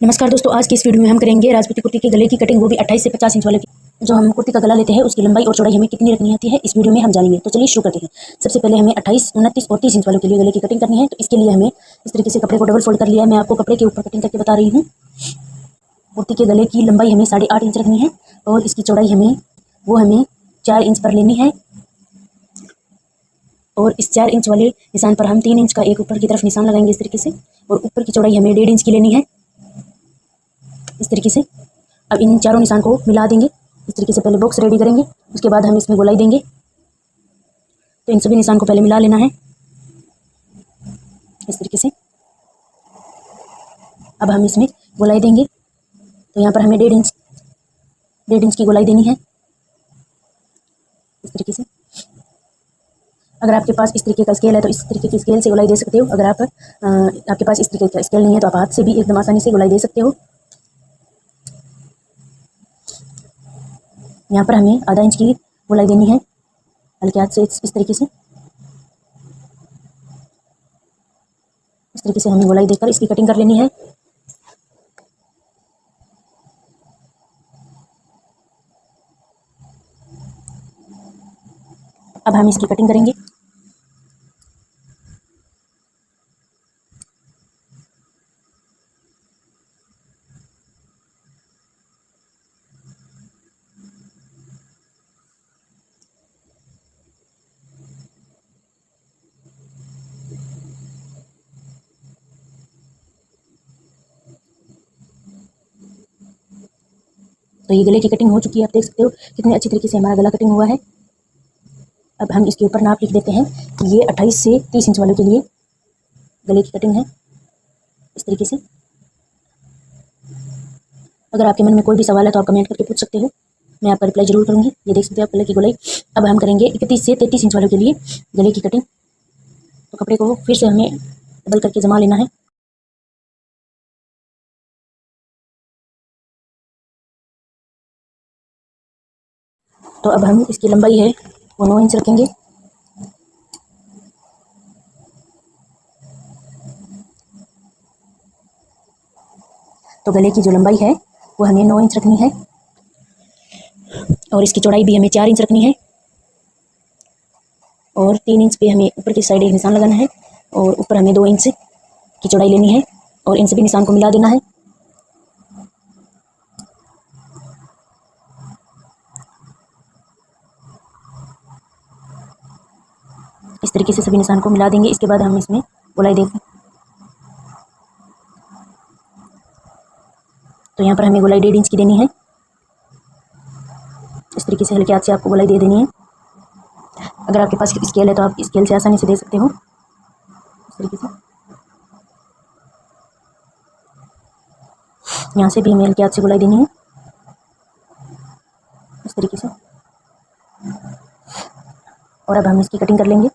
नमस्कार दोस्तों, आज की इस वीडियो में हम करेंगे राजपूती कुर्ती के गले की कटिंग, वो भी 28 से 50 इंच वाले की। जो हम कुर्ती का गला लेते हैं उसकी लंबाई और चौड़ाई हमें कितनी रखनी होती है इस वीडियो में हम जानेंगे। तो चलिए शुरू करते हैं। सबसे पहले हमें 28, 29 और 30 इंच वालों के लिए गले की कटिंग करनी है। तो इसके लिए हमें इस तरीके से कपड़े को डबल फोल्ड कर लिया है। मैं आपको कपड़े के ऊपर कटिंग करके बता रही हूँ। कुर्ती के गले की लंबाई हमें 8.5 इंच रखनी है और इसकी चौड़ाई हमें 4 इंच पर लेनी है। और इस 4 इंच वाले निशान पर हम 3 इंच का एक ऊपर की तरफ निशान लगाएंगे इस तरीके से। और ऊपर की चौड़ाई हमें 1.5 इंच की लेनी है इस तरीके से। अब इन चारों निशान को मिला देंगे इस तरीके से। पहले बॉक्स रेडी करेंगे, उसके बाद हम इसमें गोलाई देंगे। तो इन सभी निशान को पहले मिला लेना है इस तरीके से। अब हम इसमें गोलाई देंगे। तो यहाँ पर हमें 1.5 इंच की गोलाई देनी है इस तरीके से। अगर आपके पास इस तरीके का स्केल है तो इस तरीके की स्केल से गोलाई दे सकते हो। अगर आपके पास इस तरीके का स्केल नहीं है तो आप हाथ से भी एकदम आसानी से गोलाई दे सकते हो। यहाँ पर हमें आधा इंच की गोलाई देनी है हल्के हाथ से इस तरीके से। इस तरीके से हमें गोलाई देकर इसकी कटिंग कर लेनी है। अब हम इसकी कटिंग करेंगे। तो ये गले की कटिंग हो चुकी है। आप देख सकते हो कितने अच्छी तरीके से हमारा गला कटिंग हुआ है। अब हम इसके ऊपर नाप लिख देते हैं कि ये 28 से 30 इंच वालों के लिए गले की कटिंग है इस तरीके से। अगर आपके मन में कोई भी सवाल है तो आप कमेंट करके पूछ सकते हो, मैं आपका रिप्लाई जरूर करूंगी। ये देख सकते हो आप गले की गोलाई। अब हम करेंगे 31 से 33 इंच वालों के लिए गले की कटिंग। तो कपड़े को फिर से हमें डबल करके जमा लेना है। तो अब हम इसकी लंबाई है वो 9 इंच रखेंगे। तो गले की जो लंबाई है वो हमें 9 इंच रखनी है और इसकी चौड़ाई भी हमें 4 इंच रखनी है। और 3 इंच पे हमें ऊपर की साइड एक निशान लगाना है और ऊपर हमें 2 इंच की चौड़ाई लेनी है और इन सभी निशान को मिला देना है। इस तरीके से सभी निशान को मिला देंगे। इसके बाद हम इसमें गोलाई देंगे। तो यहाँ पर हमें गोलाई 1.5 इंच की देनी है इस तरीके से। हल्के हाथ से आपको गोलाई दे देनी है। अगर आपके पास स्केल है तो आप स्केल से आसानी से दे सकते हो इस तरीके से। यहाँ से भी हमें हल्के हाथ से गोलाई देनी है इस तरीके से। और अब हम इसकी कटिंग कर लेंगे।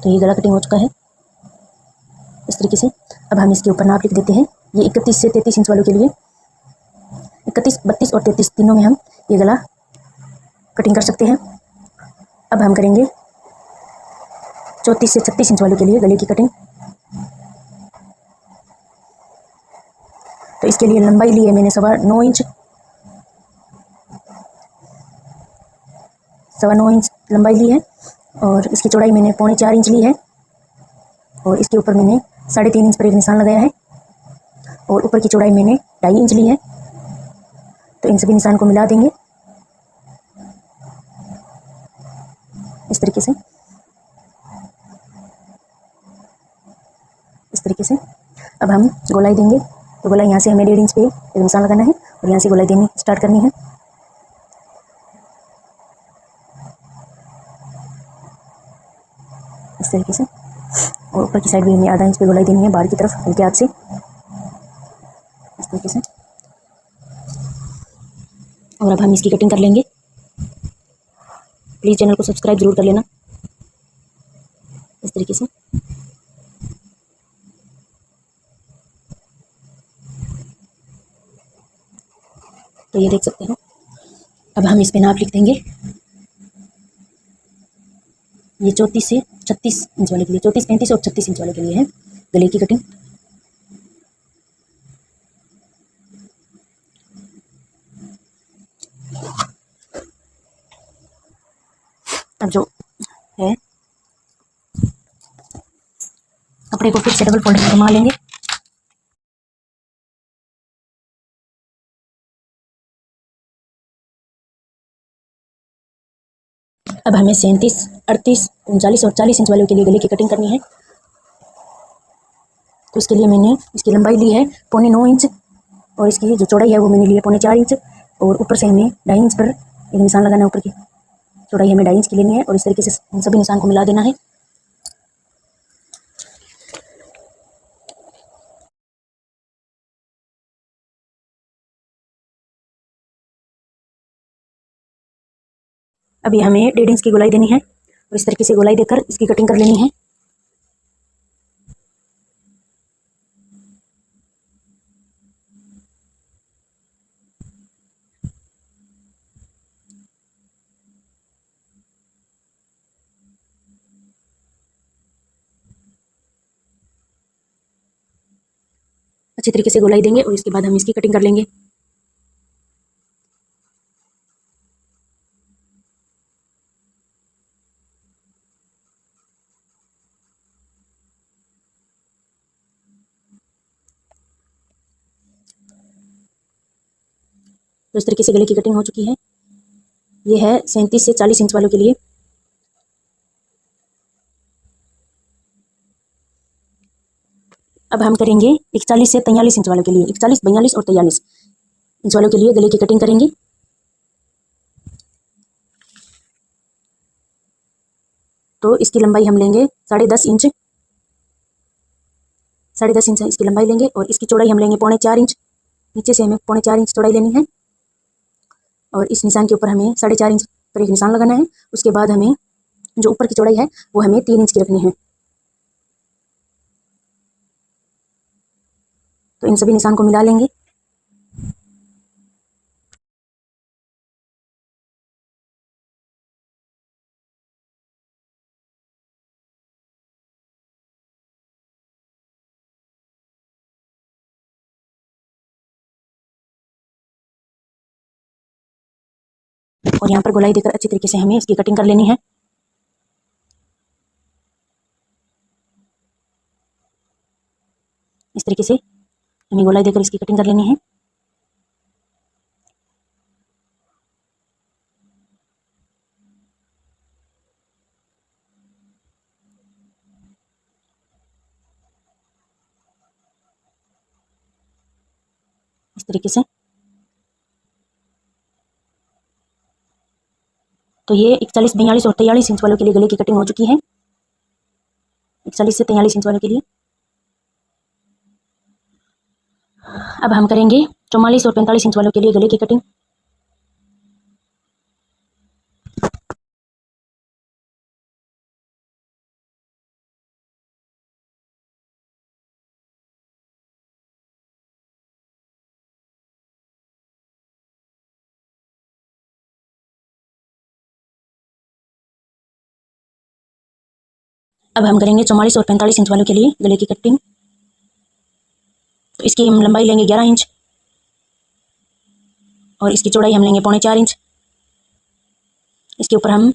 तो ये गला कटिंग हो चुका है इस तरीके से। अब हम इसके ऊपर नाप लिख देते हैं। ये 31 से 33 इंच वालों के लिए 31, 32 और 33 तीनों में हम ये गला कटिंग कर सकते हैं। अब हम करेंगे 34 से 36 इंच वालों के लिए गले की कटिंग। तो इसके लिए लंबाई ली है मैंने 9.25 इंच, 9.25 इंच लंबाई ली है। और इसकी चौड़ाई मैंने 3.25 इंच ली है और इसके ऊपर मैंने 3.5 इंच पर एक निशान लगाया है और ऊपर की चौड़ाई मैंने 2.5 इंच ली है। तो इन सभी निशान को मिला देंगे इस तरीके से। इस तरीके से अब हम गोलाई देंगे। तो गोलाई यहाँ से हमें 1.5 इंच पे एक निशान लगाना है और यहाँ से गोलाई देनी स्टार्ट करनी है इस तरीके से। और ऊपर की साइड भी हमें आधा इंच पे गोलाई देनी है बाहर की तरफ हल्के हाथ से इस तरीके से। और अब हम इसकी कटिंग कर लेंगे। प्लीज़ चैनल को सब्सक्राइब जरूर कर लेना इस तरीके से। तो ये देख सकते हो अब हम इस पे नाप लिख देंगे। ये 34 से 36 इंच वाले के लिए, 34, 35 और 36 इंच वाले के लिए है गले की कटिंग। अब जो है कपड़े को फिर से डबल फोल्ड में घुमा लेंगे। अब हमें 37, 38, 39 और 40 इंच वालों के लिए गले की कटिंग करनी है। तो इसके लिए मैंने इसकी लंबाई ली है 9.25 इंच और इसकी जो चौड़ाई है वो मैंने ली है 4.25 इंच और ऊपर से हमें 2.5 इंच पर एक निशान लगाना है। ऊपर की चौड़ाई हमें 2.5 इंच की लेनी है और इस तरीके से इन सभी निशान को मिला देना है। अभी हमें 1.5 इंच की गोलाई देनी है और इस तरीके से गोलाई देकर इसकी कटिंग कर लेनी है। अच्छी तरीके से गोलाई देंगे और इसके बाद हम इसकी कटिंग कर लेंगे। तो इस तरीके से गले की कटिंग हो चुकी है। ये है 37 से 40 इंच वालों के लिए। अब हम करेंगे 41 से 43 इंच वालों के लिए, 41, 42 और 43 इंच वालों के लिए गले की कटिंग करेंगे। तो इसकी लंबाई हम लेंगे 10.5 इंच, 10.5 इंच इसकी लंबाई लेंगे और इसकी चौड़ाई हम लेंगे 4.25 इंच। नीचे से हमें 4.25 इंच चौड़ाई लेनी है और इस निशान के ऊपर हमें 4.5 इंच पर एक निशान लगाना है। उसके बाद हमें जो ऊपर की चौड़ाई है वो हमें 3 इंच की रखनी है। तो इन सभी निशान को मिला लेंगे। और यहाँ पर गोलाई देकर अच्छी तरीके से हमें इसकी कटिंग कर लेनी है। इस तरीके से हमें गोलाई देकर इसकी कटिंग कर लेनी है। इस तरीके से। तो ये 41, 42 और 43 इंच वालों के लिए गले की कटिंग हो चुकी है। 41 से 43 इंच वालों के लिए। अब हम करेंगे 44 और 45 इंच वालों के लिए गले की कटिंग। अब हम करेंगे 44 और 45 इंच वालों के लिए गले की कटिंग। तो इसकी हम लंबाई लेंगे 11 इंच और इसकी चौड़ाई हम लेंगे 4.25 इंच। इसके ऊपर हम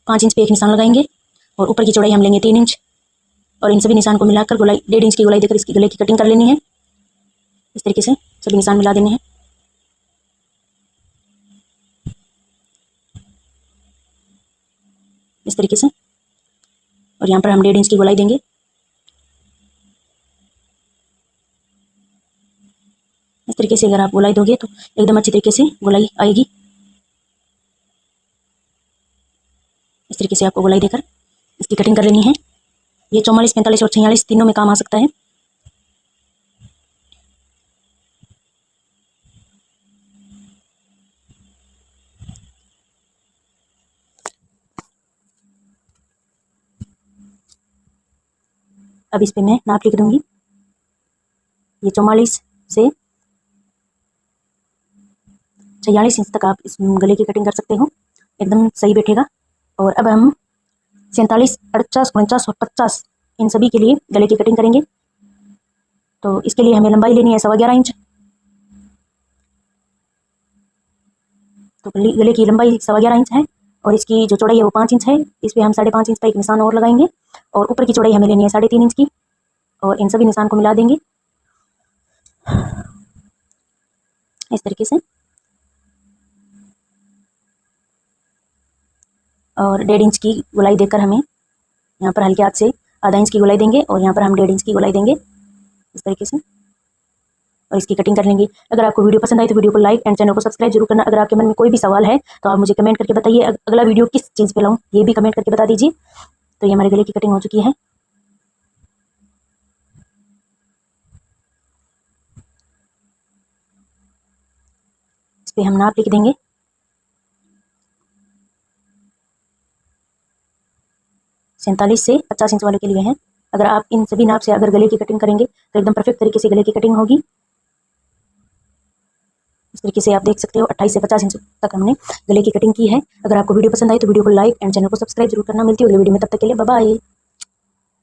5 इंच पे एक निशान लगाएंगे और ऊपर की चौड़ाई हम लेंगे 3 इंच और इन सभी निशान को मिलाकर गोलाई 1.5 इंच की गोलाई देकर इसकी गले की कटिंग कर लेनी है। इस तरीके से सभी निशान मिला देने हैं। इस तरीके से। और यहाँ पर हम 1.5 इंच की गोलाई देंगे। इस तरीके से अगर आप गोलाई दोगे तो एकदम अच्छी तरीके से गोलाई आएगी। इस तरीके से आपको गोलाई देकर इसकी कटिंग कर लेनी है। ये 44, 45 और 46 तीनों में काम आ सकता है। अब इस पे मैं नाप लिख दूंगी। ये 44 से 46 इंच तक आप इस गले की कटिंग कर सकते हो, एकदम सही बैठेगा। और अब हम 47, 48, 49 और 50 इन सभी के लिए गले की कटिंग करेंगे। तो इसके लिए हमें लंबाई लेनी है 11.25 इंच। तो गले की लंबाई 11.25 इंच है और इसकी जो चौड़ाई है वो 5 इंच है। इस पर हम 5.5 इंच का एक निशान और लगाएंगे और ऊपर की चौड़ाई हमें लेनी है 3.5 इंच की और इन सभी निशान को मिला देंगे इस तरीके से। और 1.5 इंच की गोलाई देकर हमें यहाँ पर हल्के हाथ से आधा इंच की गोलाई देंगे और यहाँ पर हम 1.5 इंच की गोलाई देंगे इस तरीके से और इसकी कटिंग कर लेंगे। अगर आपको वीडियो पसंद आए तो वीडियो को लाइक एंड चैनल को सब्सक्राइब जरूर करना। अगर आपके मन में कोई भी सवाल है तो आप मुझे कमेंट करके बताइए, अगला वीडियो किस चीज़ पे लाऊं ये भी कमेंट करके बता दीजिए। तो ये हमारे गले की कटिंग हो चुकी है। इस पर हम नाप लिख देंगे। 47 से 50 इंच वाले के लिए है। अगर आप इन सभी नाप से अगर गले की कटिंग करेंगे तो एकदम परफेक्ट तरीके से गले की कटिंग होगी। इस तरीके से आप देख सकते हो 28 से 50 इंच तक हमने गले की कटिंग की है। अगर आपको वीडियो पसंद आई तो वीडियो को लाइक एंड चैनल को सब्सक्राइब जरूर करना। मिलती है अगले वीडियो में, तब तक के लिए बाय बाय।